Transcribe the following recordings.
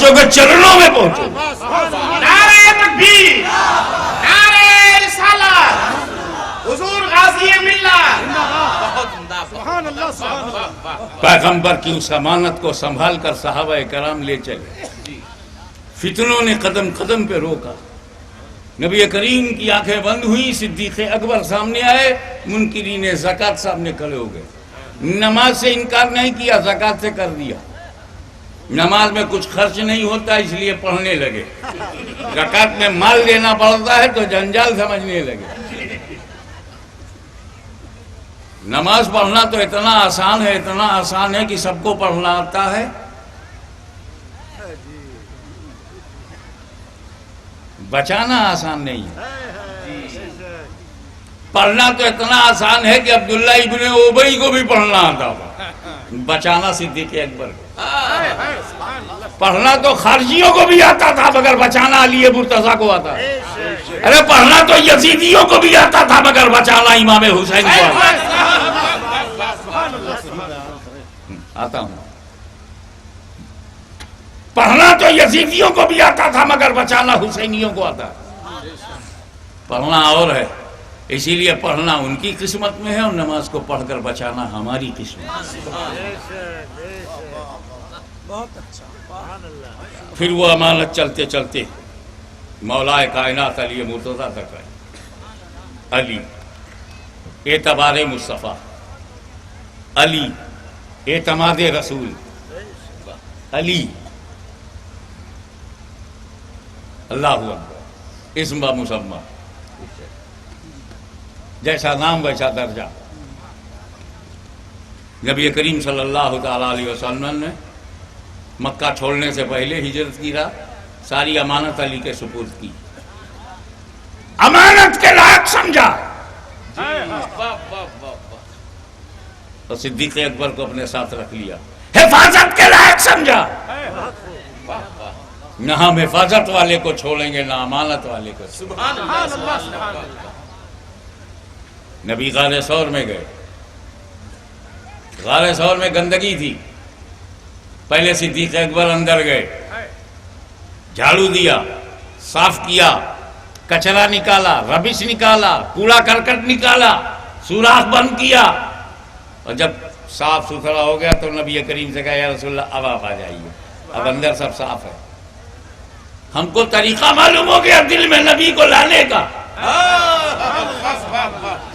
پہنچو گے چرنوں میں پہنچو گے. نعرہ تکبیر، نعرہ رسالت، حضور غازی ملت. سبحان اللہ سبحان اللہ. پیغمبر کی اس امانت کو سنبھال کر صحابہ کرام لے چلے. فتنوں نے قدم قدم پہ روکا. نبی کریم کی آنکھیں بند ہوئی، صدیق اکبر سامنے آئے، منکرین زکوٰۃ سامنے کھڑے ہو گئے. نماز سے انکار نہیں کیا، زکوٰۃ سے کر دیا. نماز میں کچھ خرچ نہیں ہوتا اس لیے پڑھنے لگے. زکوٰۃ میں مال دینا پڑتا ہے تو جنجال سمجھنے لگے. نماز پڑھنا تو اتنا آسان ہے، اتنا آسان ہے کہ سب کو پڑھنا آتا ہے. بچانا آسان نہیں ہے. پڑھنا تو اتنا آسان ہے کہ عبداللہ ابن ابی کو بھی پڑھنا آتا تھا، بچانا صدیق اکبر کو. پڑھنا تو خارجیوں کو بھی آتا تھا مگر بچانا علی مرتضیٰ کو آتا. ارے پڑھنا تو یزیدیوں کو بھی آتا تھا مگر بچانا امام حسین کو آتا ہوں. پڑھنا تو یزیدیوں کو بھی آتا تھا مگر بچانا حسینیوں کو آتا. پڑھنا اور ہے، اسی لیے پڑھنا ان کی قسمت میں ہے اور نماز کو پڑھ کر بچانا ہماری قسمت میں. پھر وہ امانت چلتے چلتے مولا کائنات علی مرتضیٰ تک ہے. علی اعتبار مصطفیٰ، علی اعتماد رسول، علی اللہ اکبر اسم و مسمى، جیسا نام ویسا درجہ. نبی کریم صلی اللہ تعالی علیہ وسلم نے مکہ چھوڑنے سے پہلے ہجرت کی رات ساری امانت علی کے سپرد کی. امانت کے لائق سمجھا تو صدیق اکبر کو اپنے ساتھ رکھ لیا. حفاظت کے لائق سمجھا، نہ ہم حفاظت والے کو چھوڑیں گے نہ امانت والے کو. سبحان اللہ. نبی غار ثور میں گئے. غار ثور میں گندگی تھی. پہلے صدیق اکبر اندر گئے، جھاڑو دیا، صاف کیا، کچرا نکالا، ربش نکالا، کوڑا کرکٹ نکالا، سوراخ بند کیا. اور جب صاف ستھرا ہو گیا تو نبی کریم سے کہا یا رسول اللہ اب آپ آ جائیے، اب اندر سب صاف ہے. ہم کو طریقہ معلوم ہو گیا دل میں نبی کو لانے کا.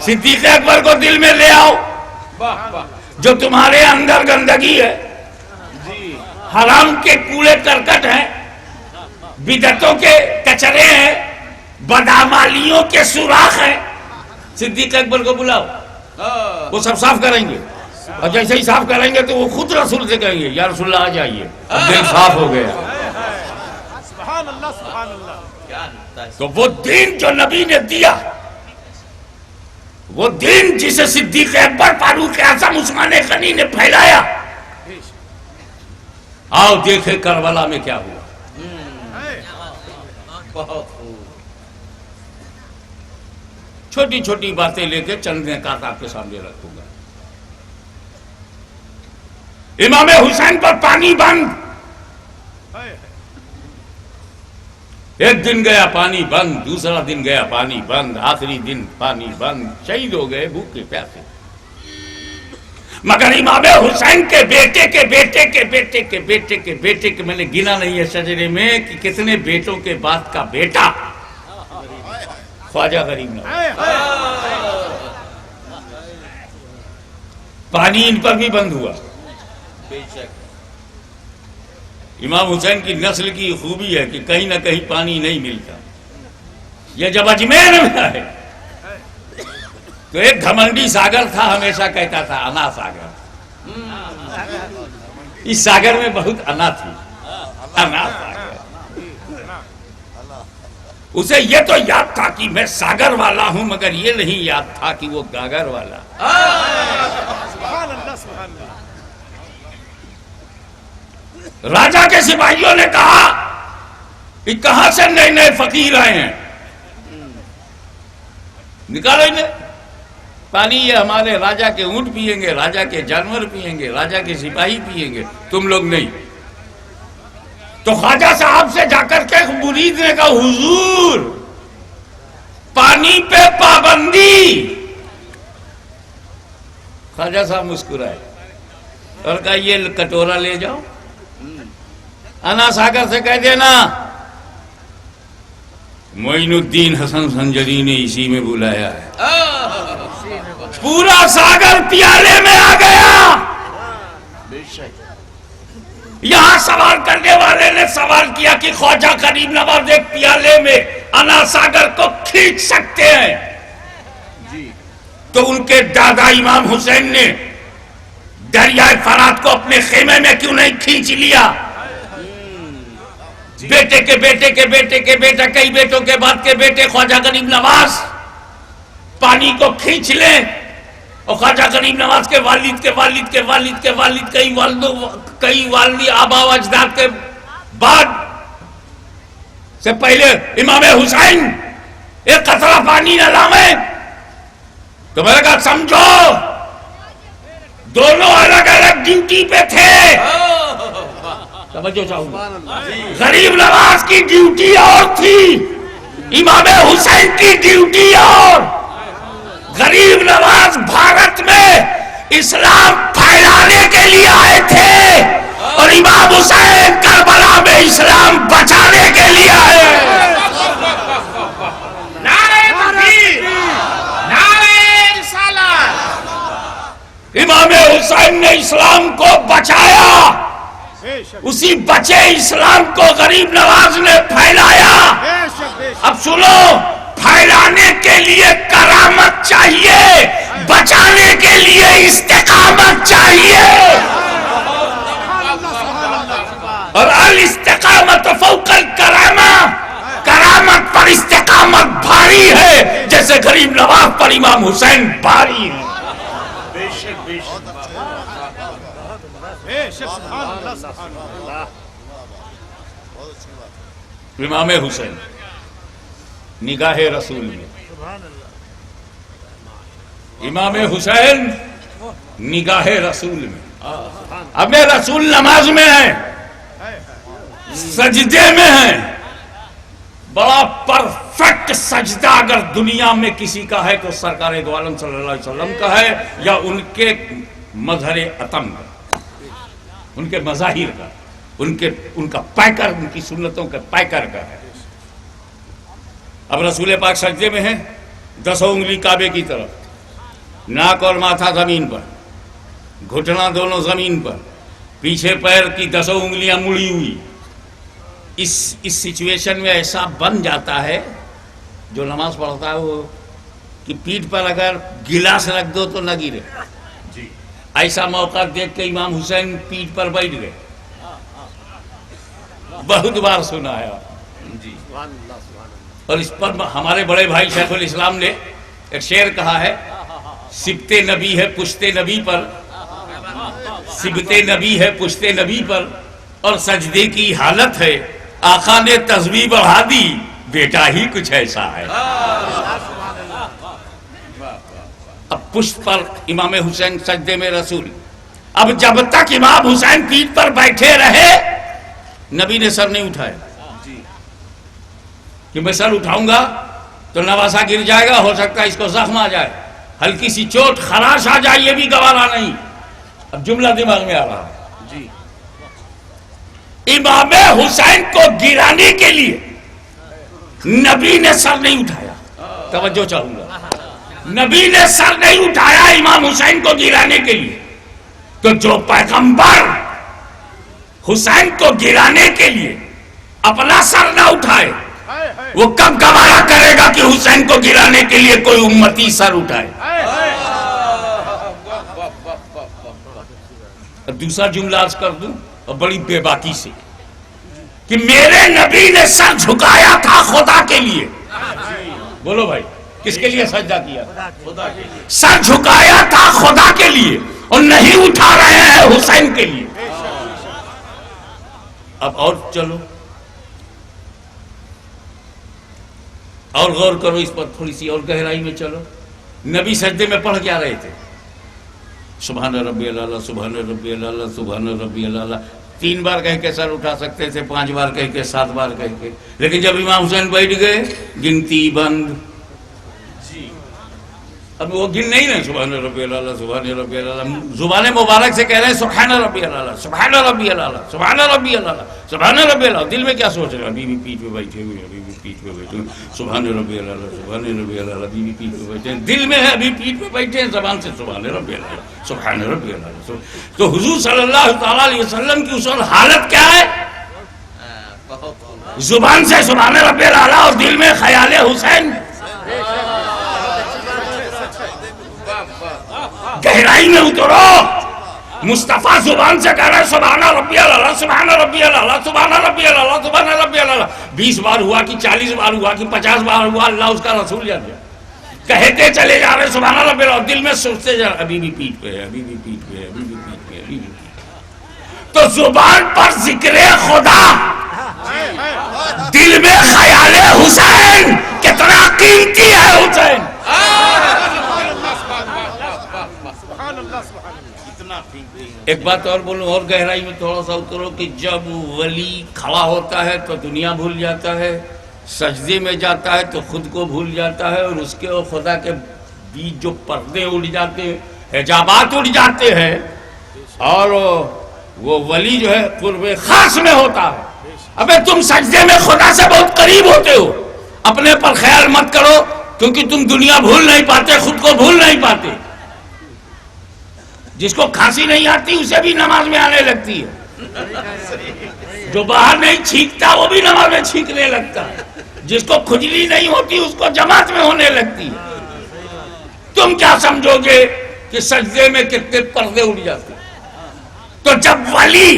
صدیق اکبر کو دل میں لے آؤ. جو تمہارے اندر گندگی ہے، حرام کے کوڑے کرکٹ ہیں، بدعتوں کے کچرے ہیں، بدعمالیوں کے سوراخ ہیں، صدیق اکبر کو بلاؤ، وہ سب صاف کریں گے. اور جیسے ہی صاف کریں گے تو وہ خود رسول سے کہیں گے یا رسول اللہ آ جائیے، اب دل صاف ہو گیا. سبحان اللہ سبحان اللہ. تو وہ دین جو نبی نے دیا، وہ دین جسے صدیق اکبر، فاروق اعظم، عثمان غنی نے پھیلایا. آؤ دیکھے کربلا میں کیا ہوا. چھوٹی چھوٹی باتیں لے کے چند نکات آپ کے سامنے رکھوں گا. امام حسین پر پانی بند. ایک دن گیا پانی بند، دوسرا دن گیا پانی بند، آخری دن پانی بند، شہید ہو گئے بھوکے پیاسے. مگر امام حسین کے بیٹے کے بیٹے کے بیٹے کے بیٹے کے بیٹے کے، میں نے گنا نہیں ہے شجرے میں کہ کتنے بیٹوں کے بعد کا بیٹا خواجہ غریب نواز. پانی ان پر بھی بند ہوا. امام حسین کی نسل کی خوبی ہے کہ کہیں نہ کہیں پانی نہیں ملتا. یہ جب اجمیر میں آئے تو ایک گھمنڈی ساگر تھا، ہمیشہ کہتا تھا انا ساگر. اس ساگر میں بہت انا تھی، انا ساگر. اسے یہ تو یاد تھا کہ میں ساگر والا ہوں، مگر یہ نہیں یاد تھا کہ وہ گاگر والا. سبحان اللہ سبحان اللہ. راجا کے سپاہیوں نے کہا کہ کہاں سے نئے نئے فقیر آئے ہیں، نکالو انہیں. پانی یہ ہمارے راجا کے اونٹ پیئیں گے، راجا کے جانور پیئیں گے، راجا کے سپاہی پیئیں گے، تم لوگ نہیں. تو خواجہ صاحب سے جا کر کے مرید نے کہا حضور پانی پہ پابندی. خواجہ صاحب مسکرائے اور کہا یہ کٹورا لے جاؤ, انا ساگر سے کہہ دینا معین الدین حسن سنجری نے اسی میں بلایا ہے. پورا ساگر پیالے میں آ گیا. یہاں سوال کرنے والے نے سوال کیا کہ خواجہ غریب نواز ایک پیالے میں انا ساگر کو کھینچ سکتے ہیں, تو ان کے دادا امام حسین نے دریائے فرات کو اپنے خیمے میں کیوں نہیں کھینچ لیا؟ بیٹے کے بیٹے کے بیٹے کے بیٹا, کئی بیٹوں کے بعد کے بیٹے خواجہ غریب نواز پانی کو کھینچ لیں, اور خواجہ غریب نواز کے والد کے والد کے والد کے والد کئی والدی آبا و اجداد کے بعد سے پہلے امام حسین ایک قطرہ پانی نہ لائیں. تو میں نے کہا سمجھو دونوں الگ الگ ڈیوٹی پہ تھے. توجہ چاہوں گا, غریب نواز کی ڈیوٹی اور تھی, امام حسین کی ڈیوٹی اور. غریب نواز بھارت میں اسلام پھیلانے کے لیے آئے تھے, اور امام حسین کربلا میں اسلام بچانے کے لیے آئے. نعرہ تکبیر, نعرہ رسالت. امام حسین نے اسلام کو بچایا, اسی بچے اسلام کو غریب نواز نے پھیلایا. اب سنو, پھیلانے کے لیے کرامت چاہیے, بچانے کے لیے استقامت چاہیے. اور الاستقامت فوق الکرامہ, کرامت پر استقامت بھاری ہے جیسے غریب نواز پر امام حسین بھاری ہے. امام حسین نگاہ رسول میں, امام حسین نگاہ رسول میں. اب رسول نماز میں ہیں, سجدے میں ہیں. بڑا پرفیکٹ سجدہ اگر دنیا میں کسی کا ہے تو سرکار دو عالم صلی اللہ علیہ وسلم کا ہے, یا ان کے مظہر اتم کا, ان کے مظاہر کا, ان کا پیکر, ان کی سنتوں کے پیکر کا ہے. اب رسول پاک سجدے میں ہیں, 10 انگلی کعبے کی طرف, ناک اور ماتھا زمین پر, گھٹنا دونوں زمین پر, پیچھے پیر کی 10 انگلیاں مڑی ہوئی. اس سچویشن میں ایسا بن جاتا ہے, جو نماز پڑھتا ہے وہ کہ پیٹھ پر اگر گلاس رکھ دو تو نہ گرے. ایسا موقع دیکھ کے امام حسین پیٹھ پر بیٹھ گئے. بہت بار سنا ہے. اور اس پر ہمارے بڑے بھائی شیخ الاسلام نے ایک شعر کہا ہے, سبت نبی ہے پشت نبی پر, سبت نبی ہے پشت نبی پر, اور سجدے کی حالت ہے, آقا نے تسبیح بڑھا دی, بیٹا ہی کچھ ایسا ہے. اب پشت پر امام حسین سجدے میں رسول. اب جب تک امام حسین پیٹھ پر بیٹھے رہے, نبی نے سر نہیں اٹھایا, کہ میں سر اٹھاؤں گا تو نواسا گر جائے گا, ہو سکتا ہے اس کو زخم آ جائے, ہلکی سی چوٹ خراش آ جائے, یہ بھی گوارا نہیں. اب جملہ دماغ میں آ رہا ہے. امام حسین کو گرانے کے لیے نبی نے سر نہیں اٹھایا. توجہ چاہوں گا, نبی نے سر نہیں اٹھایا امام حسین کو گرانے کے لیے. تو جو پیغمبر حسین کو گرانے کے لیے اپنا سر نہ اٹھائے, وہ کب گوارا کرے گا کہ حسین کو گرانے کے لیے کوئی امتی سر اٹھائے؟ دوسرا جملہ عرض کر دوں اور بڑی بے باکی سے, کہ میرے نبی نے سر جھکایا تھا خدا کے لیے. بولو بھائی, کس کے لیے سجدہ کیا؟ سر جھکایا تھا خدا کے لیے, اور نہیں اٹھا رہے ہیں حسین کے لیے. اب اور چلو, اور غور کرو اس پر, تھوڑی سی اور گہرائی میں چلو. نبی سجدے میں پڑھ کیا رہے تھے؟ سبحان ربی اللہ, سبحان ربی اللہ, سبحان ربی اللہ. 3 بار کہہ کے سر اٹھا سکتے تھے، 5 بار کہہ کے، 7 بار کہہ کے، لیکن جب امام حسین بیٹھ گئے گنتی بند. اب وہ گن نہیں رہے سبحان ربی اللہ سبحان ربی اللہ، زبان مبارک سے کہہ رہے ہیں سبحان ربی اللہ سبحان ربی اللہ سبحان ربی اللہ سبحان ربی اللہ. دل میں کیا سوچ رہے ہیں؟ ابھی بھی پیٹھ پہ بیٹھے ہوئے، ابھی بھی پیٹھ پہ بیٹھے ہوئے، سبحان ربی اللہ سبحان ربی اللہ، ابھی بھی پیٹھ پہ بیٹھے ہیں، دل میں ہے ابھی پیٹھ پہ بیٹھے ہیں، زبان سے سبحان ربی اللہ سبحان ربی اللہ. تو حضور صلی اللہ تعالیٰ علیہ وسلم کی اس وقت حالت کیا ہے؟ زبان سے سبحان ربی اللہ اور دل میں خیال حسین. گہرائی میں اترو. مصطفیٰ زبان سے کہہ رہے سبحان ربی اللہ سبحان ربی اللہ سبحان ربی اللہ سبحان ربی اللہ. 20 بار ہوا کہ 40 بار ہوا کہ 50 بار ہوا، اللہ اس کا رسول جان گیا. کہتے چلے جا رہے سبحان ربی اللہ، دل میں سوچتے جا رہے ابھی بھی پیٹھ پہ ہے، ابھی بھی پیٹھ پہ ہے، ابھی بھی پیٹھ پہ ہے، ابھی بھی پیٹھ پہ ہے. تو زبان پر ذکر خدا، دل میں خیال حسین. کتنا قیمتی ہے حسین. ایک بات اور بولوں، اور گہرائی میں تھوڑا سا اترو، کہ جب ولی کھڑا ہوتا ہے تو دنیا بھول جاتا ہے، سجدے میں جاتا ہے تو خود کو بھول جاتا ہے، اور اس کے اور خدا کے بیچ جو پردے اڑ جاتے ہیں، حجابات اڑ جاتے ہیں، اور وہ ولی جو ہے قرب خاص میں ہوتا ہے. ابے تم سجدے میں خدا سے بہت قریب ہوتے ہو، اپنے پر خیال مت کرو، کیونکہ تم دنیا بھول نہیں پاتے، خود کو بھول نہیں پاتے. جس کو کھانسی نہیں آتی اسے بھی نماز میں آنے لگتی ہے، جو باہر نہیں چھینکتا وہ بھی نماز میں چھینکنے لگتا ہے، جس کو کھجلی نہیں ہوتی اس کو جماعت میں ہونے لگتی ہے. تم کیا سمجھو گے کہ سجدے میں کتنے پردے اڑ جاتے. تو جب ولی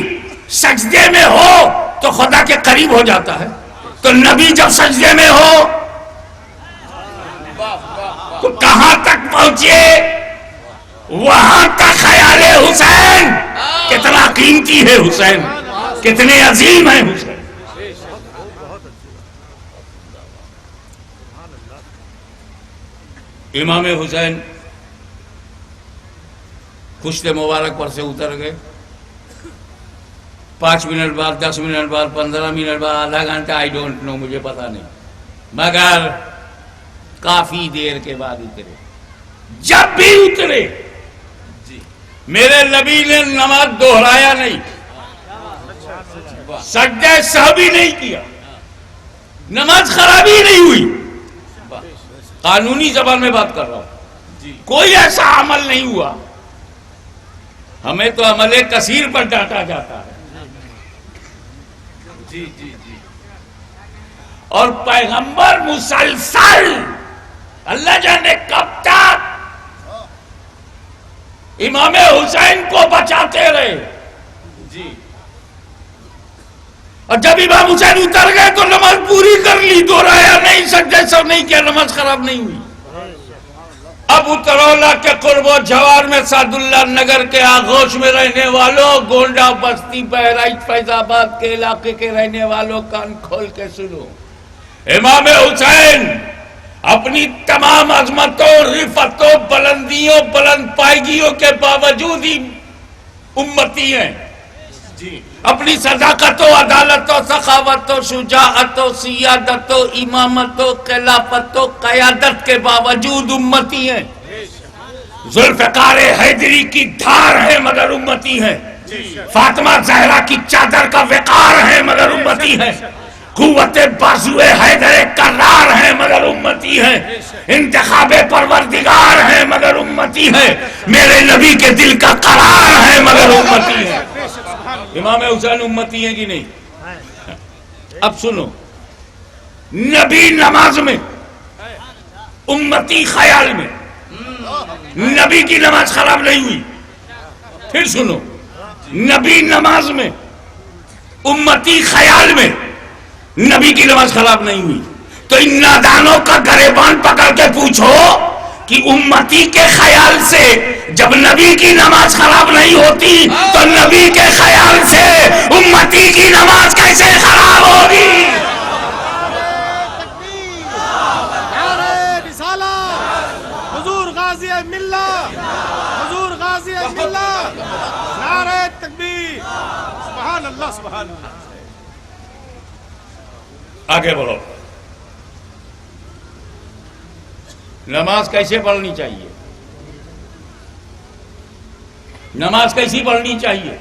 سجدے میں ہو تو خدا کے قریب ہو جاتا ہے، تو نبی جب سجدے میں ہو تو کہاں تک پہنچے؟ وہاں کا خیال حسین. کتنا قیمتی ہے حسین، کتنے عظیم ہے حسین. امام حسین خشت مبارک پر سے اتر گئے. 5 منٹ بعد، 10 منٹ بعد، 15 منٹ بعد، آدھا گھنٹہ، آئی ڈونٹ نو، مجھے پتا نہیں، مگر کافی دیر کے بعد اترے. جب بھی اترے میرے نبی نے نماز دہرایا نہیں، سجدہ سہوی نہیں کیا، نماز خرابی نہیں ہوئی. قانونی زبان میں بات کر رہا ہوں، کوئی ایسا عمل نہیں ہوا. ہمیں تو عمل کثیر پر ڈانٹا جاتا ہے. اور پیغمبر مسلسل اللہ جانے کب تک امام حسین کو بچاتے رہے. اور جب امام حسین اتر گئے تو نماز پوری کر لی، دوہرایا نہیں، سجدہ سہو نہیں کیا، نماز خراب نہیں ہوئی. اب اترولہ کے قرب و جوار میں سعد اللہ نگر کے آغوش میں رہنے والوں، گونڈا بستی بہرائچ فیض آباد کے علاقے کے رہنے والوں، کان کھول کے سنو. امام حسین اپنی تمام عظمتوں، رفتوں، بلندیوں، بلند پائیگیوں کے باوجود ہی امتی ہیں. اپنی صداقت و عدالت و سخاوت و شجاعت و سیادت و امامت و خلافت و قیادت کے باوجود امتی ہیں. ذوالفقار حیدری کی دھار ہے مگر امتی ہیں. فاطمہ زہرا کی چادر کا وقار ہے مگر امتی ہیں. قوت بازوئے حیدر کرار ہیں مگر امتی ہیں. انتخاب پروردگار ہیں مگر امتی ہیں. میرے نبی کے دل کا قرار ہے مگر امتی ہیں. امام حسین امتی ہیں کہ نہیں؟ اب سنو، نبی نماز میں، امتی خیال میں. نبی کی نماز خراب نہیں ہوئی. پھر سنو، نبی نماز میں، امتی خیال میں، نبی کی نماز خراب نہیں ہوئی. تو ان نادانوں کا گریبان پکڑ کے پوچھو کہ امتی کے خیال سے جب نبی کی نماز خراب نہیں ہوتی تو نبی کے خیال سے امتی کی نماز کیسے خراب ہوگی؟ حضور غازی ملت، حضور غازی ملت، نعرہ تکبیر، سبحان اللہ. آگے بڑھو. نماز کیسے پڑھنی چاہیے؟ نماز کیسی پڑھنی چاہیے؟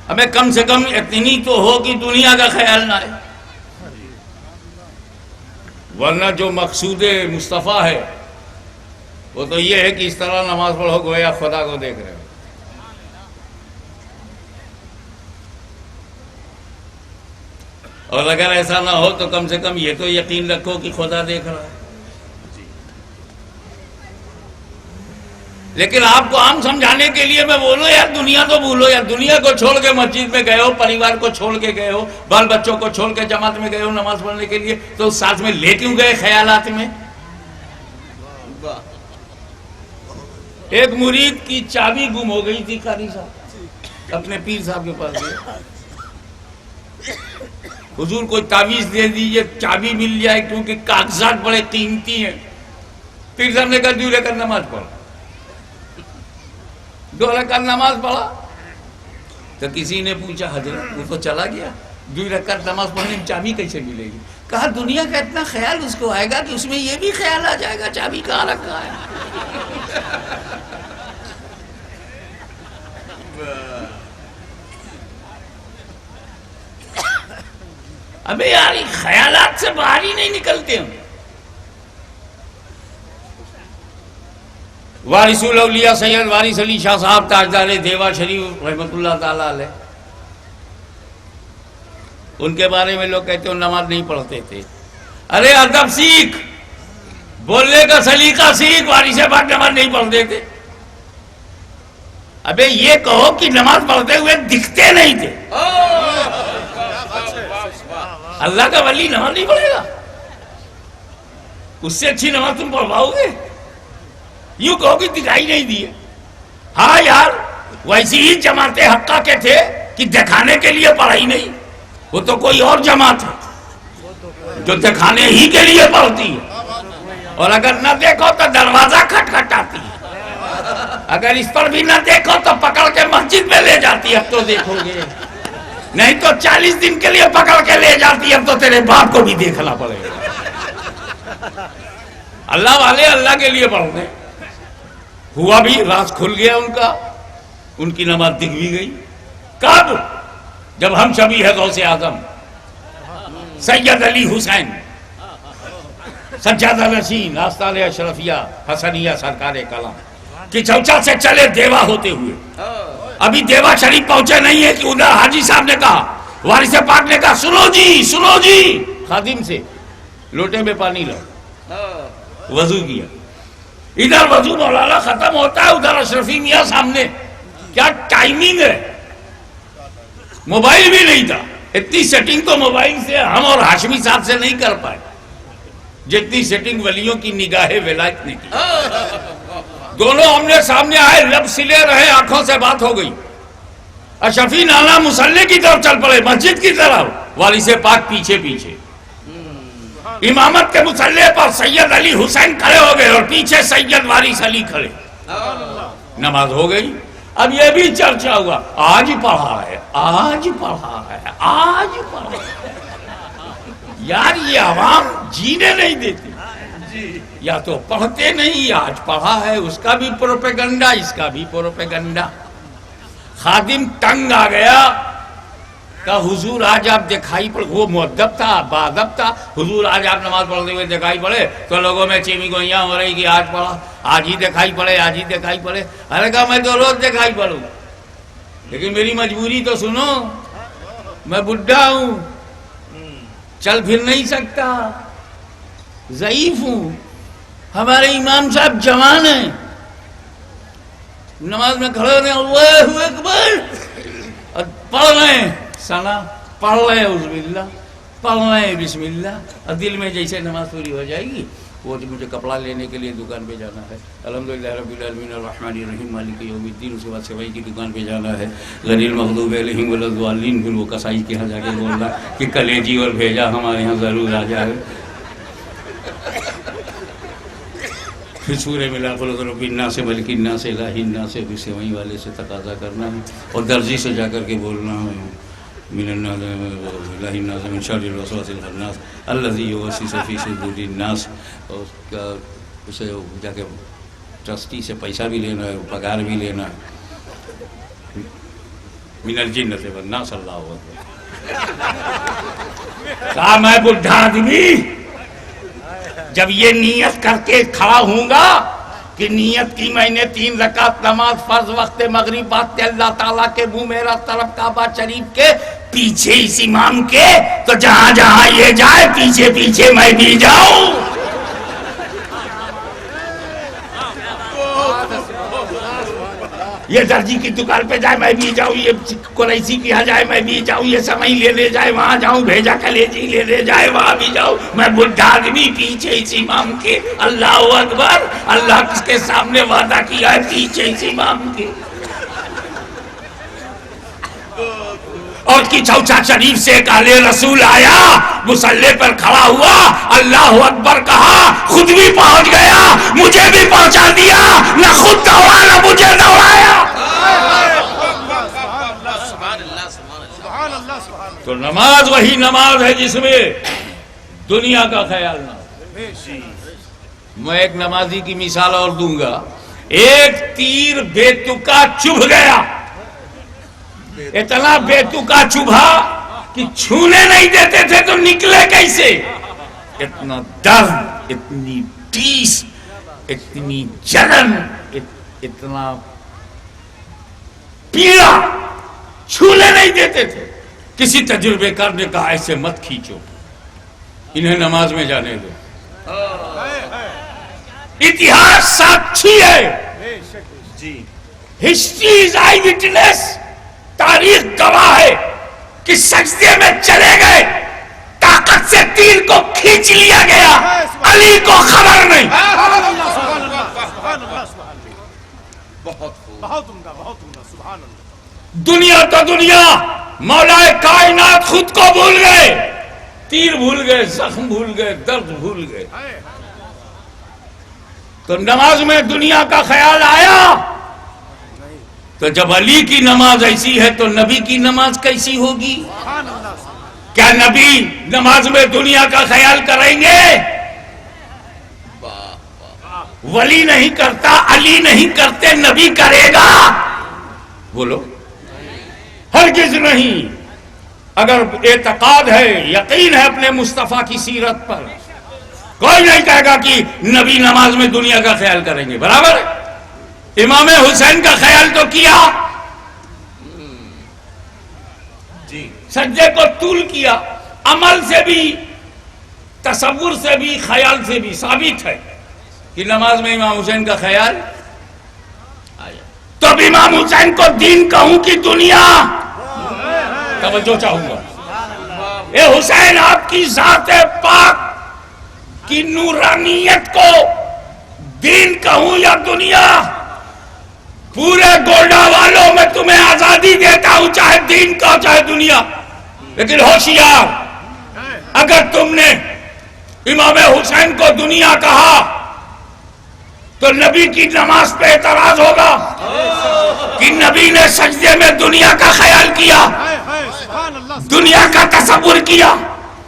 ہمیں کم سے کم اتنی تو ہو کہ دنیا کا خیال نہ آئے، ورنہ جو مقصود مصطفیٰ ہے وہ تو یہ ہے کہ اس طرح نماز پڑھو گویا خدا کو دیکھ رہے ہو. اور اگر ایسا نہ ہو تو کم سے کم یہ تو یقین رکھو کہ خدا دیکھ رہا ہے. لیکن آپ کو عام سمجھانے کے لیے میں بولوں یار دنیا تو بھولو، یار دنیا کو چھوڑ کے مسجد میں گئے ہو، پریوار کو چھوڑ کے گئے ہو، بال بچوں کو چھوڑ کے جماعت میں گئے ہو نماز پڑھنے کے لیے، تو ساتھ میں لے کیوں گئے خیالات میں؟ ایک مرید کی چابی گم ہو گئی تھی، قاری صاحب اپنے پیر صاحب کے پاس گئے، حضور کوئی تعویذ دے دیجئے چابی مل جائے کیونکہ کاغذات بڑے قیمتی ہیں. پیر صاحب نے کہا 2 رکعت نماز پڑھو. 2 رکعت نماز پڑھا تو کسی نے پوچھا حضرت وہ تو چلا گیا، 2 رکعت نماز پڑھنے میں چابی کیسے ملے گی؟ کہا دنیا کا اتنا خیال اس کو آئے گا کہ اس میں یہ بھی خیال آ جائے گا چابی کہاں رکھا ہے. ابے یار خیالات سے باہر ہی نہیں نکلتے ہم. وارث الاولیاء سید وارث علی شاہ صاحب تاجدار دیوا شریف رحمۃ اللہ تعالی علیہ، ان کے بارے میں لوگ کہتے ہیں نماز نہیں پڑھتے تھے. ارے ادب سیکھ، بولنے کا سلیقہ سیکھ. وارث پاک نماز نہیں پڑھتے تھے؟ ابے یہ کہو کہ نماز پڑھتے ہوئے دکھتے نہیں تھے. اللہ کا ولی نماز نہیں پڑھے گا؟ اس سے اچھی نماز تم پڑھواؤ گے؟ یوں کہو کہ دکھائی نہیں دی ہے. ہاں یار ویسی ہی جماعت حقہ کے تھے کہ دکھانے کے لیے پڑھائی نہیں، وہ تو کوئی اور جماعت ہے جو دکھانے ہی کے لیے پڑھتی ہے، اور اگر نہ دیکھو تو دروازہ کھٹکھٹاتی ہے، اگر اس پر بھی نہ دیکھو تو پکڑ کے مسجد میں لے جاتی ہے. اب تو دیکھو گے نہیں تو 40 دن کے لیے پکڑ کے لے جاتی ہے. اب تو تیرے باپ کو بھی دیکھنا پڑے گا. اللہ والے اللہ کے لیے پڑھتے ہوا بھی راز کھل گیا ان کا، ان کی نماز دکھ بھی گئی. کب؟ جب ہم شبیہ غوث اعظم سید علی حسین سجادہ نشین آستان اشرفیہ حسنیہ سرکار کلام کی چوچا سے چلے دیوا ہوتے ہوئے. ابھی دیوا شریف پہنچے نہیں ہے کہ ادھر حاجی صاحب نے کہا، وارث پاک نے کہا سنو جی خادم سے لوٹے میں پانی لاؤ. وضو کیا، ادھر وضو مولانا ختم ہوتا ہے، ادھر اشرفی میاں سامنے. کیا ٹائمنگ ہے! موبائل بھی نہیں تھا. اتنی سیٹنگ تو موبائل سے ہم اور ہاشمی صاحب سے نہیں کر پائے جتنی سیٹنگ ولیوں کی نگاہ ولایت نے کی. دونوں ہم نے سامنے آئے، لب سلے رہے، آنکھوں سے بات ہو گئی. اشرفی نانا مصلی کی طرف چل پڑے، مسجد کی طرف، وارث پاک پیچھے پیچھے. امامت کے مصلی پر سید علی حسین کھڑے ہو گئے اور پیچھے سید وارث علی کھڑے. نماز ہو گئی. اب یہ بھی چرچا ہوا، آج پڑھا ہے، آج پڑھا ہے، آج پڑھا ہے. یار یہ عوام جینے نہیں دیتی، یا تو پڑھتے نہیں، آج پڑھا ہے، اس کا بھی پروپیگنڈا، اس کا بھی پروپیگنڈا. خادم تنگ آ گیا کہ حضور آج آپ دکھائی پڑے. وہ مؤدب تھا، باادب تھا. حضور آج آپ نماز پڑھتے ہوئے دکھائی پڑے تو لوگوں میں چیمی گوئیاں ہو رہی کہ آج پڑھا، آج ہی دکھائی پڑے، آج ہی دکھائی پڑے. ارے کہا میں تو روز دکھائی پڑوں، لیکن میری مجبوری تو سنو، میں بڈھا ہوں، چل پھر نہیں سکتا، ضعیف ہوں. ہمارے امام صاحب جوان ہیں، نماز میں کھڑے ہونے اللہ اکبر اور پڑھ رہے ہیں ثنا، پڑھ رہے ہیں اعوذ باللہ، پڑھ رہے ہیں بسم اللہ، اور دل میں جیسے نماز پوری ہو جائے گی وہ مجھے کپڑا لینے کے لیے دکان پہ جانا ہے، الحمدللہ رب العالمین الرحمن الرحیم مالک یوم الدین، اس کے بعد سوائی کی دکان پہ جانا ہے، غیر المغضوب علیہم ولا الضالین. پھر وہ کسائی کے یہاں جا کے بول رہا کہ کلیجی اور بھیجا ہمارے یہاں ضرور آ جائے. پھر سورہ ملا قل اضرب بالناس ملک الناس الہ الناس سے وہیں والے سے تقاضا کرنا ہے اور درزی سے جا کر کے بولنا ہے من الناس الہ الناس من شر الوسواس الخناس الذی یوسوس فی صدور الناس، اور اس کا اسے جا کے ٹرسٹی سے پیسہ بھی لینا ہے، پگار بھی لینا ہے، من الجنۃ والناس اللہ اکبر۔ کہا میں بڈھا آدمی جب یہ نیت کر کے کھڑا ہوں گا کہ نیت کی میں نے 3 رکعت نماز فرض وقت مغرب بات اللہ تعالیٰ کے منہ میرا طرف کعبہ شریف کے پیچھے اس امام کے، تو جہاں جہاں یہ جائے پیچھے پیچھے میں بھی جاؤں۔ یہ درجی کی دکان پہ جائے میں بھی جاؤں، یہ قریشی کی یہاں جائے میں بھی جاؤں، یہ سمئی لینے جائے وہاں جاؤں، بھیجا کلیجی لینے جائے وہاں بھی جاؤں، میں بڈھا آدمی پیچھے اس امام کے۔ اللہ اکبر، اللہ کس کے سامنے وعدہ کیا ہے پیچھے اس امام کے۔ اور کی چوچا شریف سے ایک اہل رسول آیا، مصلی پر کھڑا ہوا، اللہ اکبر کہا، خود بھی پہنچ گیا، مجھے بھی پہنچا دیا، نہ خود دوڑا نہ مجھے دوڑایا۔ تو نماز وہی نماز ہے جس میں دنیا کا خیال نہ ہو۔ میں ایک نمازی کی مثال اور دوں گا، ایک تیر بے تکا چبھ گیا، اتنا بے تکا چبھا کہ چھونے نہیں دیتے تھے تو نکلے کیسے؟ اتنا درد، اتنی ٹیس، اتنی جلن، اتنا پیڑا، چھونے نہیں دیتے تھے۔ کسی تجربے کار نے کہا ایسے مت کھینچو، انہیں نماز میں جانے دو۔ اتہاس ساکھی ہے، ہسٹری از آئی وٹنس، تاریخ گواہ ہے کہ سجدے میں چلے گئے، طاقت سے تیر کو کھینچ لیا گیا، علی کو خبر نہیں۔ دنیا تو دنیا، مولا کائنات خود کو بھول گئے، تیر بھول گئے، زخم بھول گئے، درد بھول گئے۔ تو نماز میں دنیا کا خیال آیا، تو جب علی کی نماز ایسی ہے تو نبی کی نماز کیسی ہوگی؟ کیا نبی نماز میں دنیا کا خیال کریں گے؟ ولی نہیں کرتا، علی نہیں کرتے، نبی کرے گا؟ بولو، ہرگز نہیں۔ اگر اعتقاد ہے، یقین ہے اپنے مصطفیٰ کی سیرت پر، کوئی نہیں کہے گا کہ نبی نماز میں دنیا کا خیال کریں گے، برابر ہے۔ امام حسین کا خیال تو کیا، سجدے کو طول کیا، عمل سے بھی، تصور سے بھی، خیال سے بھی ثابت ہے کہ نماز میں امام حسین کا خیال آیا۔ تو اب امام حسین کو دین کہوں کہ دنیا؟ توجہ چاہوں گا، اے حسین آپ کی ذات پاک کی نورانیت کو دین کہوں یا دنیا؟ پورے گوڑا والوں میں تمہیں آزادی دیتا ہوں، چاہے دین کا چاہے دنیا، لیکن ہوشیار، اگر تم نے امام حسین کو دنیا کہا تو نبی کی نماز پہ اعتراض ہوگا کہ نبی نے سجدے میں دنیا کا خیال کیا، دنیا کا تصور کیا،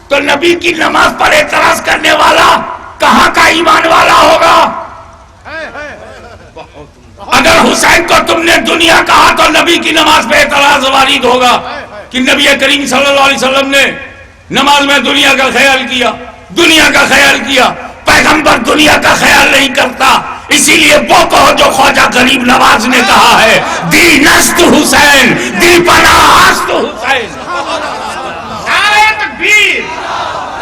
تو نبی کی نماز پر اعتراض کرنے والا کہاں کا ایمان والا ہوگا؟ اگر حسین کو تم نے دنیا کہا تو نبی کی نماز پہ اعتراض وارد ہوگا کہ نبی کریم صلی اللہ علیہ وسلم نے نماز میں دنیا کا خیال کیا، دنیا کا خیال کیا۔ پیغمبر دنیا کا خیال نہیں کرتا، اسی لیے وہ کہو جو خواجہ غریب نواز نے کہا ہے، دی نست حسین، دی پناہ است حسین۔ نعرہ تکبیر،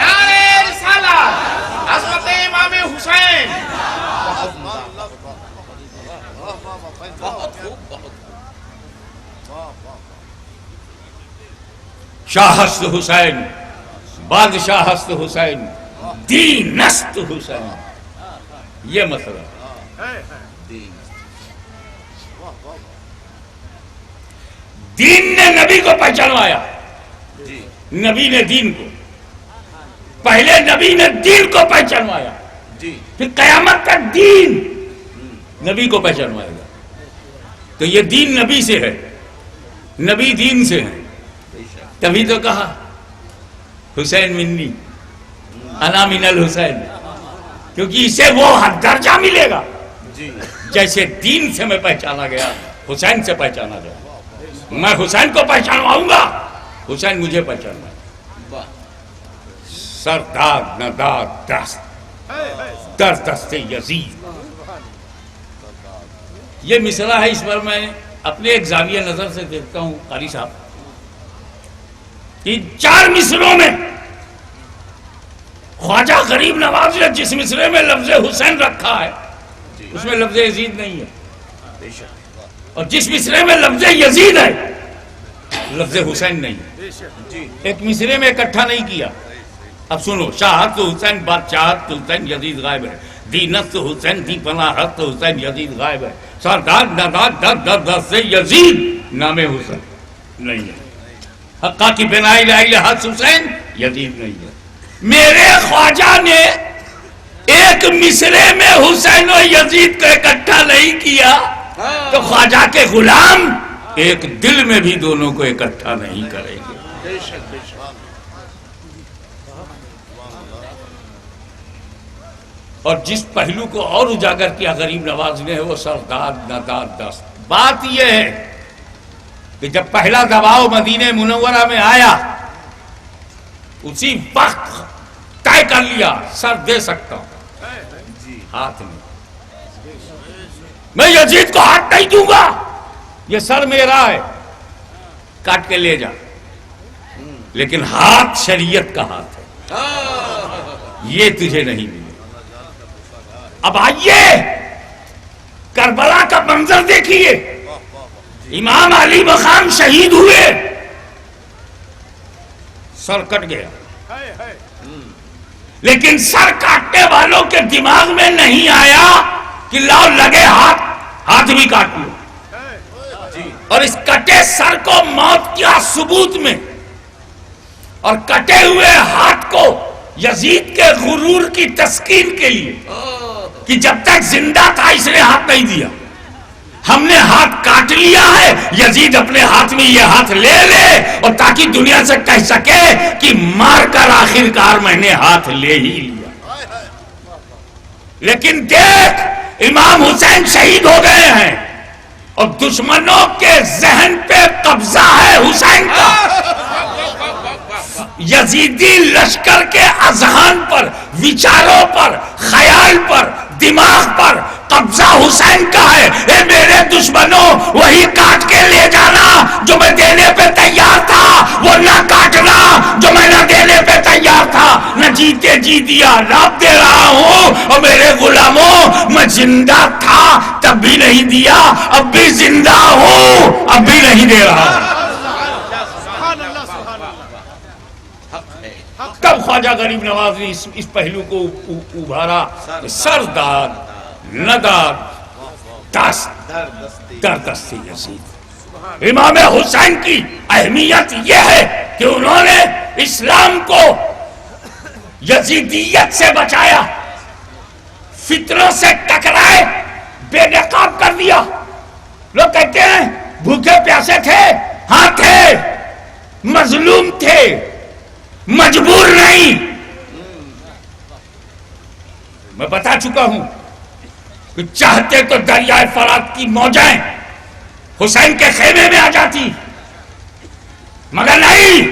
نعرہ رسالت، عظمت امام حسین۔ شاہ ہست حسین، بادشاہ ہست حسین، دین است حسین، یہ مسئلہ۔ دین نے نبی کو پہچانوایا، نبی نے دین کو، پہلے نبی نے دین کو پہچانوایا، پھر قیامت تک دین نبی کو پہچانوائے گا. تو یہ دین نبی سے ہے، نبی دین سے ہے. تبھی تو کہا حسین منی انا من الحسین، کیونکہ اسے وہ درجہ ملے گا جیسے دین سے میں پہچانا گیا، حسین سے پہچانا گیا. میں حسین کو پہچانواؤں گا، حسین مجھے پہچانوائے. سردار ندار دست در دست یزید. یہ مصرع ہے، اس پر میں اپنے ایک زاویہ نظر سے دیکھتا ہوں قاری صاحب، ان 4 مصروں میں خواجہ غریب نواز نے جس مصرے میں لفظ حسین رکھا ہے اس میں لفظ یزید نہیں ہے، اور جس مصرے میں لفظ یزید ہے لفظ حسین نہیں ہے. ایک مصرے میں اکٹھا نہیں کیا. اب سنو، شاہت تو حسین بادشاہت تو حسین یزید غائب ہے، دینت تو حسین دی پناہت تو حسین یزید غائب ہے، سردار ندار در در در سے یزید نام حسین نہیں ہے، حقا کی بنائی لائی حد حسین یزید نہیں ہے. میرے خواجہ نے ایک مصرے میں حسین و یزید کو اکٹھا نہیں کیا تو خواجہ کے غلام ایک دل میں بھی دونوں کو اکٹھا نہیں کریں گے. اور جس پہلو کو اور اجاگر کیا غریب نواز نے وہ سردار ندار دست. بات یہ ہے کہ جب پہلا دباؤ مدینہ منورہ میں آیا اسی وقت طے کر لیا سر دے سکتا ہوں ہاتھ میں، میں یزید کو ہاتھ نہیں دوں گا، یہ سر میرا ہے، کاٹ کے لے جا، لیکن ہاتھ شریعت کا ہاتھ ہے، یہ تجھے نہیں ملے. اب آئیے کربلا کا منظر دیکھیے. امام علی مقام شہید ہوئے، سر کٹ گیا، لیکن سر کاٹنے والوں کے دماغ میں نہیں آیا کہ لاؤ لگے ہاتھ بھی کاٹ لو. اور اس کٹے سر کو موت کیا ثبوت میں، اور کٹے ہوئے ہاتھ کو یزید کے غرور کی تسکین کے لیے کہ جب تک زندہ تھا اس نے ہاتھ نہیں دیا، ہم نے ہاتھ کاٹ لیا ہے، یزید اپنے ہاتھ میں یہ ہاتھ لے لے، اور تاکہ دنیا سے کہہ سکے کہ مار کر آخر کار میں نے ہاتھ لے ہی لیا. لیکن دیکھ امام حسین شہید ہو گئے ہیں اور دشمنوں کے ذہن پہ قبضہ ہے حسین کا. یزیدی لشکر کے اذہان پر، وچاروں پر، خیال پر، دماغ پر قبضہ حسین کا ہے. اے میرے دشمنوں، وہی کاٹ کے لے جانا جو میں دینے پہ تیار تھا، وہ نہ کاٹنا جو میں نہ دینے پہ تیار تھا. نہ جیتے جی دیا، رات دے رہا ہوں. اور میرے غلاموں، میں زندہ تھا تب بھی نہیں دیا، اب بھی زندہ ہوں اب بھی نہیں دے رہا. تب خواجہ غریب نواز نے اس پہلو کو ابھارا، سردار ندار دست در دست یزید. امام حسین کی اہمیت یہ ہے کہ انہوں نے اسلام کو یزیدیت سے بچایا، فتنوں سے ٹکرائے، بے نقاب کر دیا. لوگ کہتے ہیں بھوکے پیاسے تھے، ہاں تھے، مظلوم تھے، مجبور نہیں. میں بتا چکا ہوں کہ چاہتے تو دریائے فرات کی موجیں حسین کے خیمے میں آ جاتی، مگر نہیں.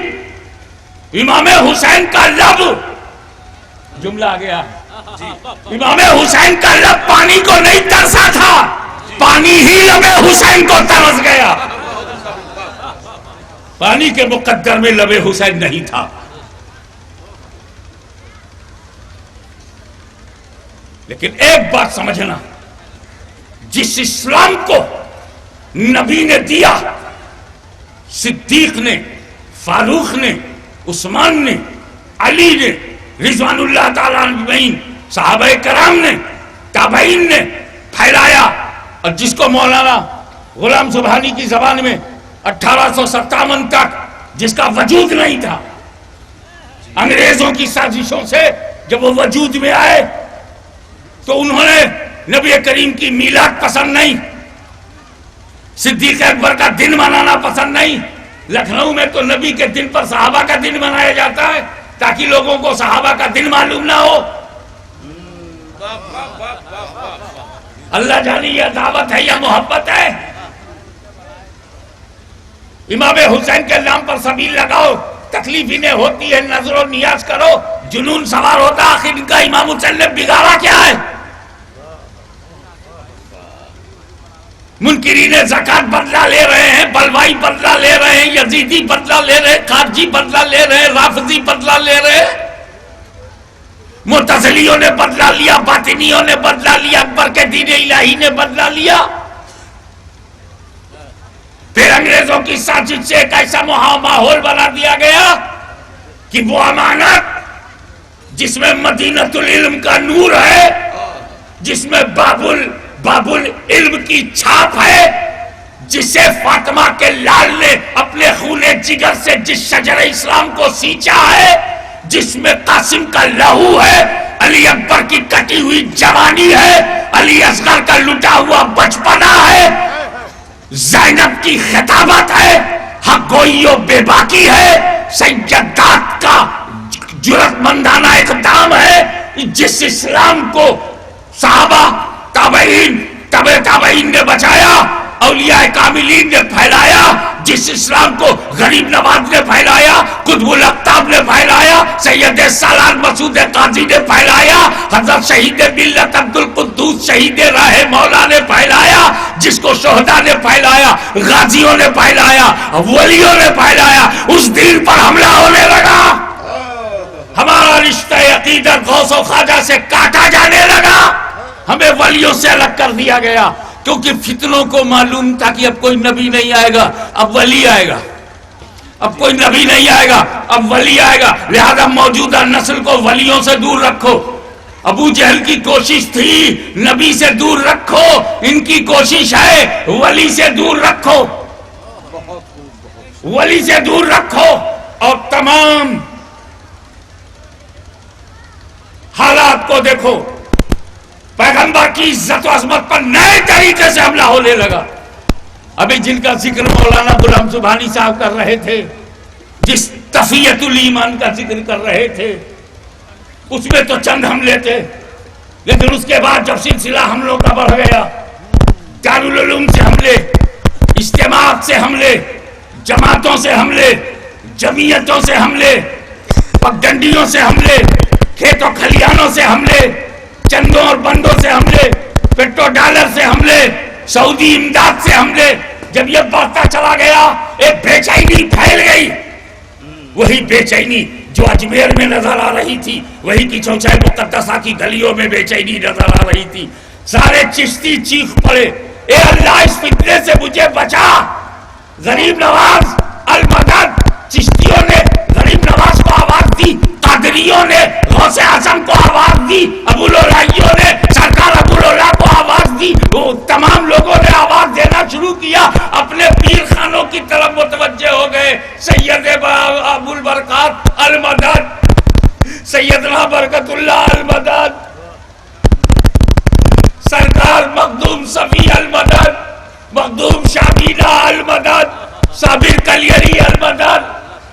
امام حسین کا لب، جملہ آ گیا، امام حسین کا لب پانی کو نہیں ترسا تھا، پانی ہی لب حسین کو ترس گیا. پانی کے مقدر میں لب حسین نہیں تھا. لیکن ایک بات سمجھنا، جس اسلام کو نبی نے دیا، صدیق نے، فاروق نے، عثمان نے، علی نے، رضوان اللہ تعالیٰ اجمعین، صحابہ کرام نے، تابعین نے پھیلایا، اور جس کو مولانا غلام سبحانی کی زبان میں 1857 تک جس کا وجود نہیں تھا، انگریزوں کی سازشوں سے جب وہ وجود میں آئے تو انہوں نے نبی کریم کی میلاد پسند نہیں، صدیق اکبر کا دن منانا پسند نہیں. لکھنؤ میں تو نبی کے دن پر صحابہ کا دن منایا جاتا ہے تاکہ لوگوں کو صحابہ کا دن معلوم نہ ہو. اللہ جانی یہ دعوت ہے یا محبت ہے؟ امام حسین کے نام پر سبیل لگاؤ، تکلیف انہیں ہوتی ہے، نظر و نیاز کرو، جنون سوار ہوتا. آخر ان کا امام حسین نے بگاڑا کیا ہے؟ منکرین زکات بدلہ لے رہے ہیں، بلوائی بدلہ لے رہے ہیں، یزیدی بدلہ لے رہے ہیں، خارجی بدلہ لے رہے ہیں، رافضی بدلہ لے رہے ہیں، معتزلیوں نے بدلہ لیا، باطنیوں نے بدلہ لیا، اکبر کے دین الہی نے بدلہ لیا. پھر انگریزوں کی سازش سے ایک ایسا ماحول بنا دیا گیا کہ وہ امانت جس میں مدینۃ العلم کا نور ہے، جس میں باب العلم کی چھاپ ہے، جسے فاطمہ کے لال نے اپنے خون جگر سے جس شجر اسلام کو سینچا ہے، جس میں قاسم کا لہو ہے، علی اکبر کی کٹی ہوئی جوانی ہے، علی اصغر کا لٹا ہوا بچپنا ہے، زینب کی خطابت ہے، حق گوئی و بے باکی ہے، سیدات کا جرأت مندانہ اقدام ہے، جس اسلام کو صحابہ تابعین تبع تابعین نے بچایا، اولیاء کاملین نے پھیلایا، جس اسلام کو غریب نواز نے پھیلایا، قطب الاقطاب نے پھیلایا، سید سالار مسعود قاضی نے پھیلایا، حضرت شہید ملت عبدالقدوس شہید راہ مولا نے پھیلایا، جس کو شہداء نے پھیلایا، غازیوں نے پھیلایا، ولیوں نے پھیلایا، اس دین پر حملہ ہونے لگا. ہمارا رشتہ عقیدت غوث و خواجہ سے کاٹا جانے لگا، ہمیں ولیوں سے الگ کر دیا گیا، کیونکہ فتنوں کو معلوم تھا کہ اب کوئی نبی نہیں آئے گا، اب ولی آئے گا. اب کوئی نبی نہیں آئے گا، اب ولی آئے گا، لہذا موجودہ نسل کو ولیوں سے دور رکھو. ابو جہل کی کوشش تھی نبی سے دور رکھو، ان کی کوشش ہے ولی سے دور رکھو، ولی سے دور رکھو. اور تمام حالات کو دیکھو، پیغمبر کی عزت و عظمت پر نئے طریقے سے حملہ ہونے لگا. ابھی جن کا ذکر مولانا غلام سبحانی صاحب کر رہے تھے، جس تفیت الایمان کا ذکر کر رہے تھے، اس میں تو چند حملے تھے، لیکن اس کے بعد جب سلسلہ حملوں کا بڑھ گیا، دارالعلوم سے حملے، اجتماعات سے حملے، جماعتوں سے حملے، جمعیتوں سے حملے، پگڈنڈیوں سے حملے، کھیت و کھلیانوں سے حملے، چندوں اور بندوں سے حملے، پیٹرو ڈالر سے حملے، سعودی امداد سے حملے. جب یہ بڑھتا چلا گیا، ایک بے چینی پھیل گئی. وہی بے چینی جو اجمیر میں نظر آ رہی تھی، وہی کی چوچائے مقدسہ کی گلیوں میں بے چینی نظر آ رہی تھی. سارے چشتی چیخ پڑے، اے اللہ اس فتنے سے مجھے بچا. غریب نواز المدد، چشتیوں نے غریب نواز کو آواز دی، قادریوں نے غوث اعظم کو آواز دی، ابوالعلائیوں نے سرکار ابوالعلا کو آواز دی. وہ تمام لوگوں نے آواز دینا شروع کیا، اپنے پیر خانوں کی طرف متوجہ ہو گئے. سید ابو البرکات المدد، سیدنا برکت اللہ المدد، سرکار مخدوم صفی المدد، مخدوم شابینہ المدد، صابر کلیری المدد،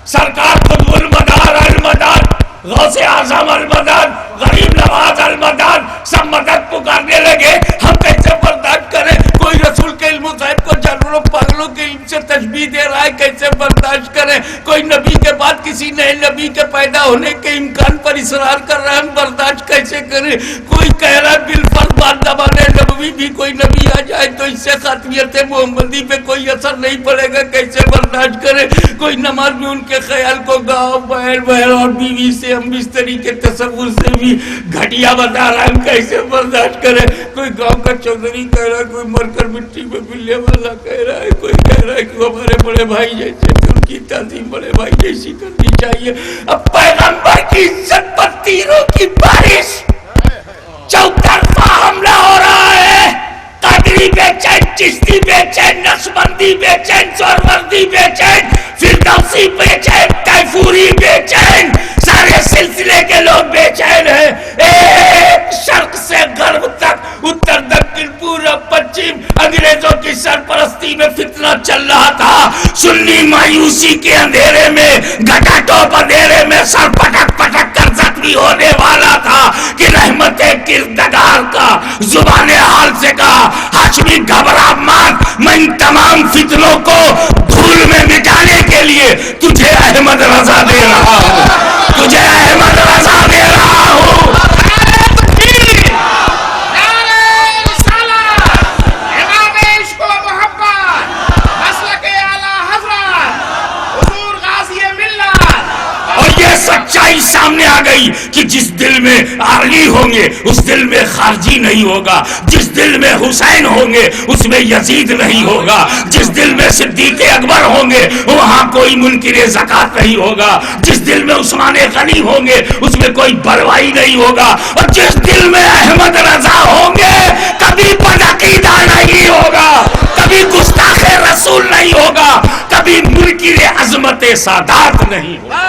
سرکار قطب المدار المدد، غوث اعظم المدد، غریب نواز المدد. سب مدد پکارنے لگے. ہم کیسے برداشت کریں؟ کوئی رسول کے علم غیب کو جانوروں پاگلوں کے علم سے تشبیہ دے رہا ہے، کیسے برداشت کریں؟ کوئی نبی کے بعد کسی نئے نبی کے پیدا ہونے کے امکان پر اصرار کر رہا ہے، ہم برداشت کیسے کریں؟ کوئی کہہ رہا ہے بالفرض بعد زمانے نبوی بھی کوئی نبی آ جائے تو اس سے خاتمیت محمدی پہ کوئی اثر نہیں پڑے گا، کیسے برداشت کریں؟ کوئی نماز میں ان کے خیال کو گاؤں بہر بہر اور بیوی سے ہم بستری کے تصور سے بھی گھٹیا بتا رہا ہے، ہم کیسے برداشت کریں؟ کوئی گاؤں کا چودھری کہہ رہا ہے، کوئی مر کر مٹی میں ملنے والا کہہ رہا ہے، کوئی کہہ رہا ہے کہ وہ ہمارے بڑے بھائی جیسے، ان کی تعظیم بڑے بھائی جیسی کرنی چاہیے. اب پیغمبر کی عزت پر تیروں کی بارش، چوطرفہ حملہ ہو رہا ہے. قادری بے چین، چشتی بے چین، نقشبندی بے چین، سہروردی بے چین، فردوسی بے چین، تیفوری بے چین، سارے سلسلے کے لوگ بے چین ہیں. ایک شرق سے غرب مایوسی کے اندھیرے میں گھٹاٹوپ اندھیرے میں سر پٹک پٹک کر زخمی ہونے والا تھا کہ رحمت کردگار کا زبان حال سے کہا ہاشمی گھبرا مت، میں ان تمام فتنوں کو دھول میں مٹانے کے لیے تجھے احمد رضا دے رہا ہوں، تجھے احمد رضا دے رہا ہوں۔ سچائی سامنے آ گئی کہ جس دل میں علی ہوں گے اس دل میں خارجی نہیں ہوگا، جس دل میں حسین ہوں گے اس میں یزید نہیں ہوگا، جس دل میں صدیق اکبر ہوں گے وہاں کوئی منکر زکات نہیں ہوگا، جس دل میں عثمان غنی ہوں گے اس میں کوئی بروائی نہیں ہوگا، اور جس دل میں احمد رضا ہوں گے کبھی بدعقیدہ نہیں ہوگا، کبھی گستاخ رسول نہیں ہوگا، کبھی منکر عظمت سادات نہیں ہوگا۔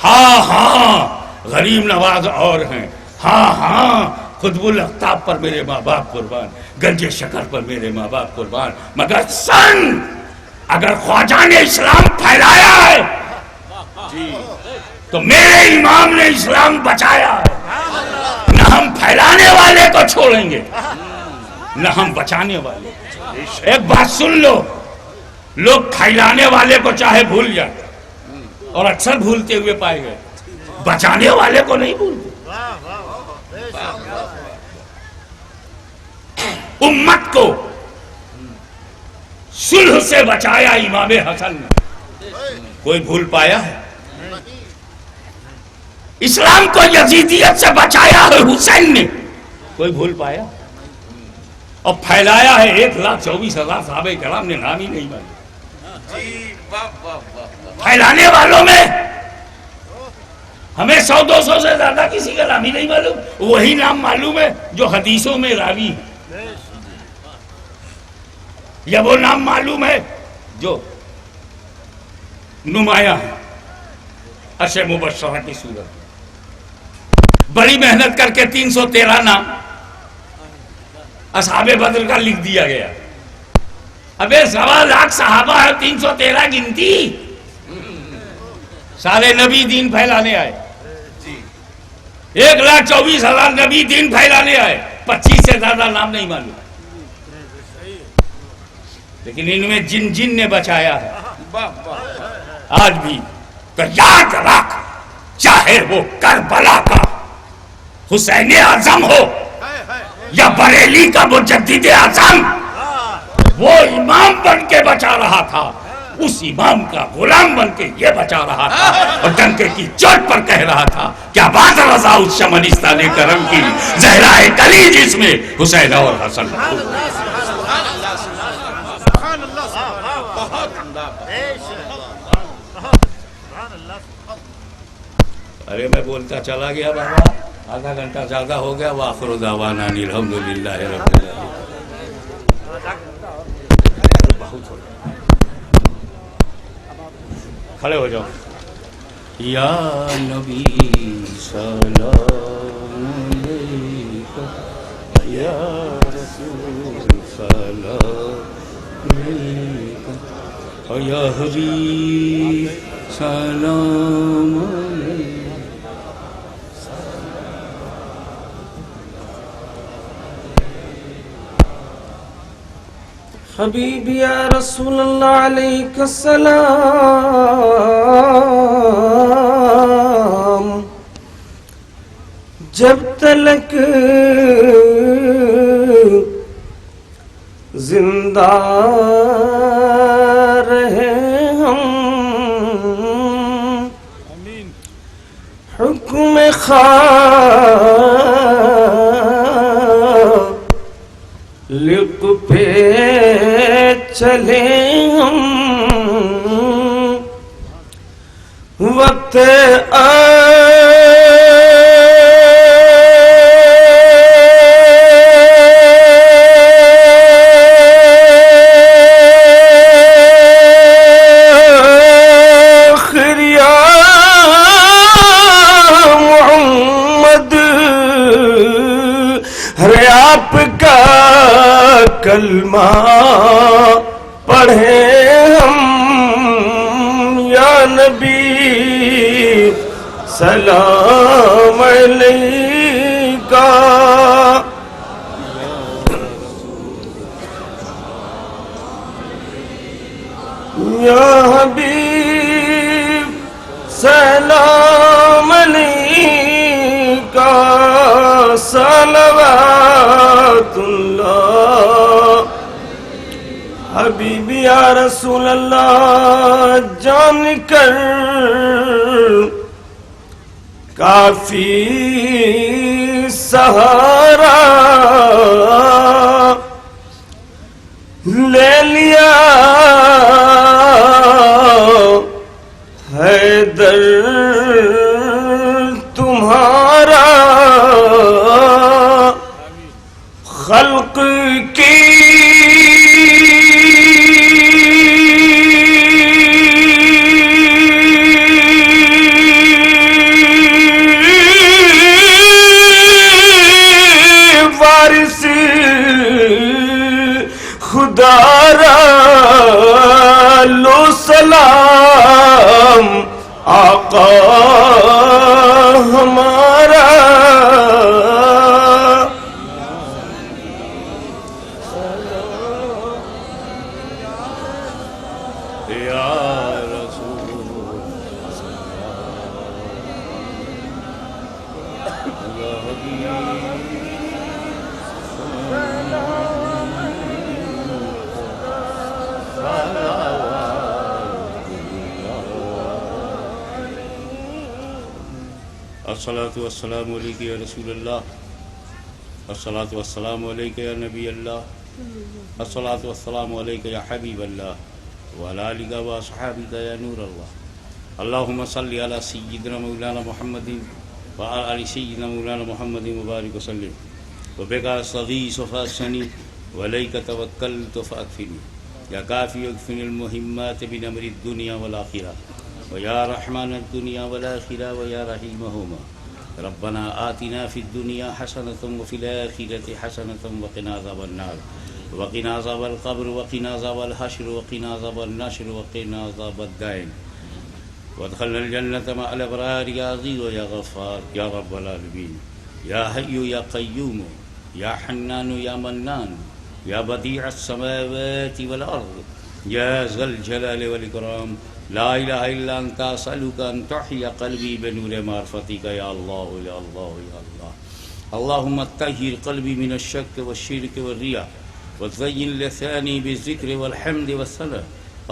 ہاں ہاں غریب نواز اور ہیں، ہاں ہاں قطب الاقطاب پر میرے ماں باپ قربان، گنج شکر پر میرے ماں باپ قربان، مگر سن اگر خواجہ نے اسلام پھیلایا ہے تو میرے امام نے اسلام بچایا ہے، نہ ہم پھیلانے والے کو چھوڑیں گے نہ ہم بچانے والے۔ ایک بات سن لو، لوگ پھیلانے والے کو چاہے بھول جائیں اور اکثر بھولتے ہوئے پائے گئے، بچانے والے کو نہیں بھولتے۔ امت کو صلح سے بچایا امام حسن نے، کوئی بھول پایا ہے؟ اسلام کو یزیدیت سے بچایا ہے حسین نے، کوئی بھول پایا؟ اور پھیلایا ہے 1,24,000 صحابہ کرام نے، نام ہی نہیں مانا۔ پھیلانے والوں میں ہمیں 100-200 سے زیادہ کسی کا نام ہی نہیں معلوم، وہی نام معلوم ہے جو حدیثوں میں راوی ہے، یا وہ نام معلوم ہے جو نمایاں ہے۔ عشر مبشرہ کی صورت بڑی محنت کر کے 313 نام اصحاب بدر کا لکھ دیا گیا۔ ابے 1.25 لاکھ صحابہ ہے، 313 گنتی؟ سارے نبی دین پھیلانے آئے، 1,24,000 نبی دین پھیلانے آئے، 25 سے زیادہ نام نہیں معلوم، لیکن ان میں جن نے بچایا ہے آج بھی۔ تو یاد رکھ، چاہے وہ کربلا کا حسین اعظم ہو یا بریلی کا مجدد اعظم، وہ امام بن کے بچا رہا تھا، اس امام کا غلام بن کے یہ بچا رہا تھا، اور ڈنکے کی چوٹ پر کہہ رہا تھا کیا بات رضا اس شمنستان کرم کی، زہرائے کلی جس میں حسین اور حسن۔ ارے میں بولتا چلا گیا بابا، آدھا گھنٹہ زیادہ ہو گیا۔ وآخر دعوانا ان الحمدللہ رب العالمین۔ کھڑے ہو جاؤ۔ یا نبی سلام علیکہ، یا رسول سلام علیکہ، یا حبیب سلام علیکہ۔ حبیبی یا رسول اللہ علیہ السلام، جب تلک زندہ رہے ہم، حکم خالق پہ چلے ہم، وقت محمد ہر آپ کا کلمہ پڑھیں ہم یا نبی سلام علیکہ یا حبیب سلام علیکہ صلوات اللہ حبیبی یا رسول اللہ جان کر کافی سہارا لے لیا حیدر تمہارا خلق کی وارث خدا را لو سلام آقا ہمارا یا رسول یا الصلاة والسلام علیک یا رسول اللہ، الصلاة والسلام علیک یا نبی اللہ، الصلاة والسلام علیک یا حبیب اللہ وعلی آلک و اصحابک یا نور اللہ. اللہم صلی علی سیدنا مولانا محمد وعلی آل سیدنا مولانا محمد مبارک وسلم. وبک استغیث فاغثنی وعلیک توکلت فاکفنی یا کافی اکفنی المہمات من امر الدنیا والآخرہ ویا رحمن الدنیا والآخرہ ویا رحیمہما. ربنا آتنا فی الدنیا حسنة وفی الآخرة حسنة وقنا عذاب النار وقنا عذاب القبر وقنا عذاب الحشر وقنا عذاب النشر وقنا عذاب الدین وادخلنا الجنة مع الأبرار یا عزیز و یا غفار یا رب العالمین. یا حی یا قیوم یا حنان یا منان یا بدیع السماوات والأرض یا ذا الجلال والإکرام. لا الہ الا انت اسألک ان تحیی قلبی بنور معرفتک یا اللہ یا اللہ یا اللہ. اللہم طہر قلبی من الشک والشرک والریاء وزین لسانی بالذکر والحمد والصلاة.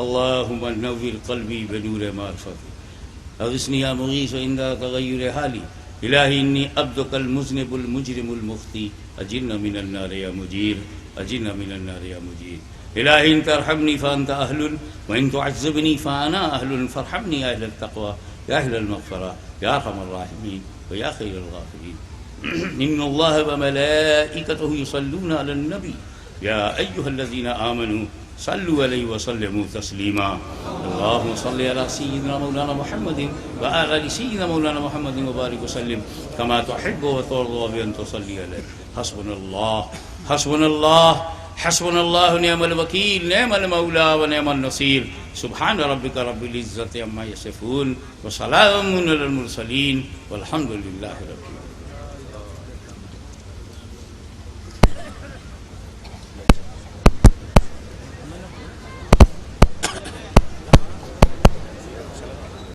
اللہم نور قلبی بنور معرفتک. اغثنی یا مغیث عند تغیر حالی. الہی انی عبدک المذنب المجرم المخطی اجرنا من النار یا مجیر اجرنا من النار یا مجیر. الہی ان ترحمنی فانت اہل وان تعذبنی فانا اہل فارحمنی اہل التقوى یا اہل المغفرہ یا ارحم الراحمین ویا خیر الغافرین. ان اللہ وملائکتہ یصلون علی النبی یا ایہا الذین آمنوا صلوا علیہ وسلموا تسلیما. اللہم صلی علی سیدنا مولانا محمد وعلی آل سیدنا مولانا محمد وبارک وسلم کما تحب وترضى بان تصلی علیہ. حسبنا اللہ حسبنا اللہ حسبنا اللہ نعم الوکیل نعم المولا و نعم النصیر. سبحان ربک رب العزت عما یصفون وسلام علی المرسلین والحمد للہ رب العالمین.